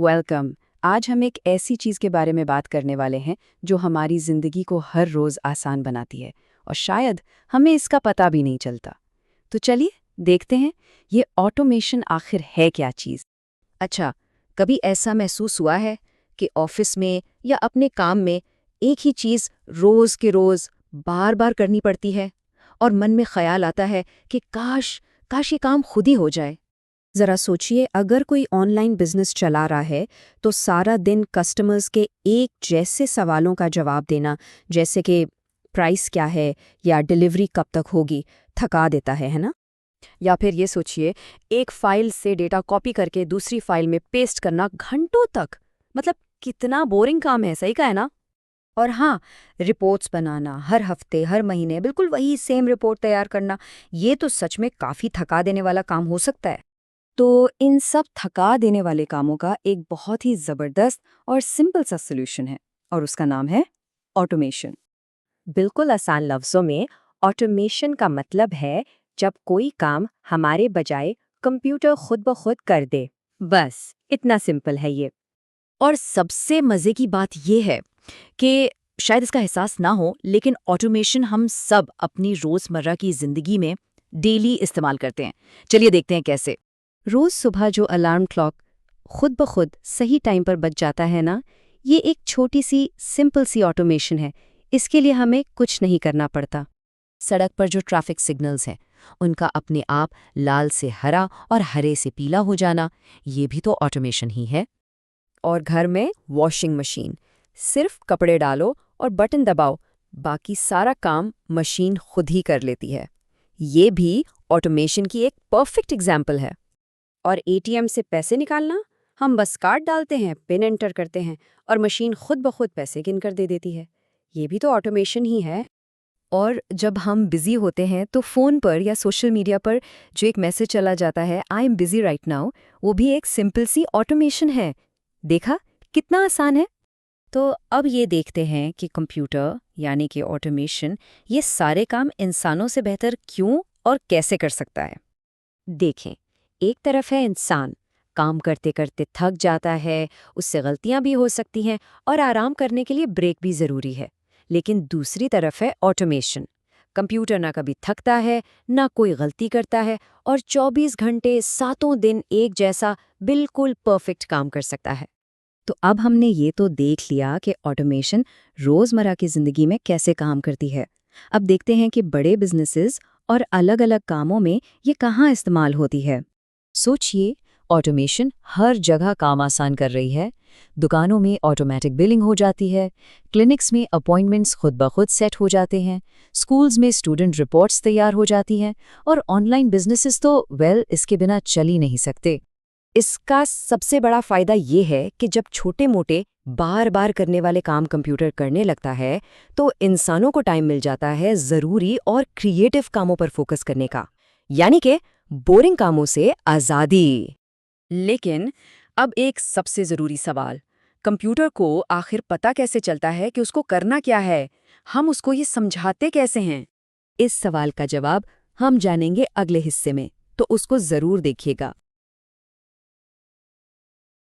Welcome. आज हम एक ऐसी चीज़ के बारे में बात करने वाले हैं जो हमारी ज़िंदगी को हर रोज़ आसान बनाती है और शायद हमें इसका पता भी नहीं चलता। तो चलिए देखते हैं ये ऑटोमेशन आखिर है क्या चीज़। अच्छा, कभी ऐसा महसूस हुआ है कि ऑफिस में या अपने काम में एक ही चीज़ रोज़ के रोज़ बार-बार करनी पड़ती है और मन में ख़्याल आता है कि काश काश ये काम खुद ही हो जाए। ज़रा सोचिए, अगर कोई ऑनलाइन बिजनेस चला रहा है तो सारा दिन कस्टमर्स के एक जैसे सवालों का जवाब देना, जैसे कि प्राइस क्या है या डिलीवरी कब तक होगी, थका देता है ना? या फिर ये सोचिए, एक फाइल से डेटा कॉपी करके दूसरी फाइल में पेस्ट करना घंटों तक। मतलब कितना बोरिंग काम है, सही का है ना। और हाँ, रिपोर्ट्स बनाना हर हफ्ते हर महीने बिल्कुल वही सेम रिपोर्ट तैयार करना, ये तो सच में काफ़ी थका देने वाला काम हो सकता है। तो इन सब थका देने वाले कामों का एक बहुत ही ज़बरदस्त और सिंपल सा सोल्यूशन है और उसका नाम है ऑटोमेशन। बिल्कुल आसान लफ्ज़ों में ऑटोमेशन का मतलब है जब कोई काम हमारे बजाय कंप्यूटर खुद ब खुद कर दे। बस इतना सिंपल है ये। और सबसे मज़े की बात यह है कि शायद इसका एहसास ना हो, लेकिन ऑटोमेशन हम सब अपनी रोज़मर्रा की ज़िंदगी में डेली इस्तेमाल करते हैं। चलिए देखते हैं कैसे। रोज़ सुबह जो अलार्म क्लॉक खुद ब खुद सही टाइम पर बज जाता है ना, ये एक छोटी सी सिंपल सी ऑटोमेशन है। इसके लिए हमें कुछ नहीं करना पड़ता। सड़क पर जो ट्रैफिक सिग्नल्स हैं, उनका अपने आप लाल से हरा और हरे से पीला हो जाना, ये भी तो ऑटोमेशन ही है। और घर में वॉशिंग मशीन, सिर्फ कपड़े डालो और बटन दबाओ, बाकी सारा काम मशीन खुद ही कर लेती है। ये भी ऑटोमेशन की एक परफेक्ट एग्जाम्पल है। और एटीएम से पैसे निकालना, हम बस कार्ड डालते हैं, पिन एंटर करते हैं और मशीन खुद ब खुद पैसे गिन कर दे देती है। ये भी तो ऑटोमेशन ही है। और जब हम बिजी होते हैं तो फ़ोन पर या सोशल मीडिया पर जो एक मैसेज चला जाता है, I am busy right now, वो भी एक सिंपल सी ऑटोमेशन है। देखा कितना आसान है। तो अब ये देखते हैं कि कंप्यूटर यानी कि ऑटोमेशन ये सारे काम इंसानों से बेहतर क्यों और कैसे कर सकता है। देखें, एक तरफ है इंसान, काम करते करते थक जाता है, उससे गलतियां भी हो सकती हैं और आराम करने के लिए ब्रेक भी ज़रूरी है। लेकिन दूसरी तरफ है ऑटोमेशन। कंप्यूटर ना कभी थकता है, ना कोई गलती करता है और 24 घंटे सातों दिन एक जैसा बिल्कुल परफेक्ट काम कर सकता है। तो अब हमने ये तो देख लिया कि ऑटोमेशन रोज़मर्रा की ज़िंदगी में कैसे काम करती है। अब देखते हैं कि बड़े बिजनेसेस और अलग-अलग कामों में ये कहाँ इस्तेमाल होती है। सोचिए, ऑटोमेशन हर जगह काम आसान कर रही है। दुकानों में ऑटोमेटिक बिलिंग हो जाती है, क्लिनिक्स में अपॉइंटमेंट्स खुद ब खुद सेट हो जाते हैं, स्कूल्स में स्टूडेंट रिपोर्ट्स तैयार हो जाती हैं और ऑनलाइन बिजनेसेस तो इसके बिना चल ही नहीं सकते। इसका सबसे बड़ा फायदा ये है कि जब छोटे मोटे बार बार करने वाले काम कंप्यूटर करने लगता है तो इंसानों को टाइम मिल जाता है ज़रूरी और क्रिएटिव कामों पर फोकस करने का, यानी कि बोरिंग कामों से आज़ादी। लेकिन अब एक सबसे ज़रूरी सवाल, कंप्यूटर को आखिर पता कैसे चलता है कि उसको करना क्या है? हम उसको ये समझाते कैसे हैं? इस सवाल का जवाब हम जानेंगे अगले हिस्से में, तो उसको ज़रूर देखिएगा।